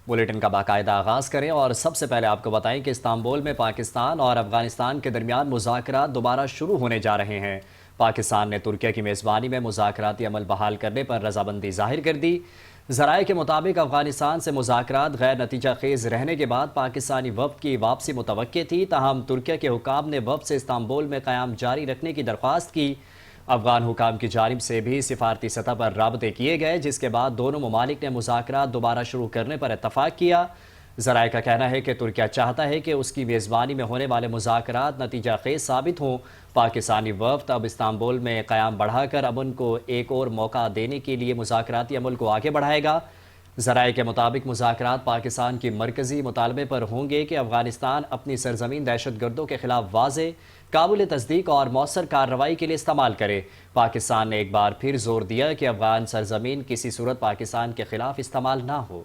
Bulletin کا باقاعدہ آغاز کریں اور سب سے پہلے آپ کو بتائیں کہ استنبول میں پاکستان اور افغانستان کے درمیان مذاکرات دوبارہ شروع ہونے جا رہے ہیں۔ پاکستان نے ترکی کی میزبانی میں مذاکراتی عمل بحال کرنے پر رضامندی ظاہر کر دی۔ ذرائع کے مطابق افغانستان سے مذاکرات غیر نتیجہ خیز رہنے کے بعد پاکستانی وفد کی واپسی متوقع تھی، تاہم ترکی کے حکام نے وفد سے استنبول میں قیام جاری رکھنے کی درخواست کی۔ افغان حکام کی جانب سے بھی سفارتی سطح پر رابطے کیے گئے، جس کے بعد دونوں ممالک نے مذاکرات دوبارہ شروع کرنے پر اتفاق کیا۔ ذرائع کا کہنا ہے کہ ترکی چاہتا ہے کہ اس کی میزبانی میں ہونے والے مذاکرات نتیجہ خیز ثابت ہوں۔ پاکستانی وفد اب استنبول میں قیام بڑھا کر امن کو ایک اور موقع دینے کے لیے مذاکراتی عمل کو آگے بڑھائے گا۔ ذرائع کے مطابق مذاکرات پاکستان کی مرکزی مطالبے پر ہوں گے کہ افغانستان اپنی سرزمین دہشت گردوں کے خلاف واضح، قابل تصدیق اور مؤثر کارروائی کے لیے استعمال کرے۔ پاکستان نے ایک بار پھر زور دیا کہ افغان سرزمین کسی صورت پاکستان کے خلاف استعمال نہ ہو۔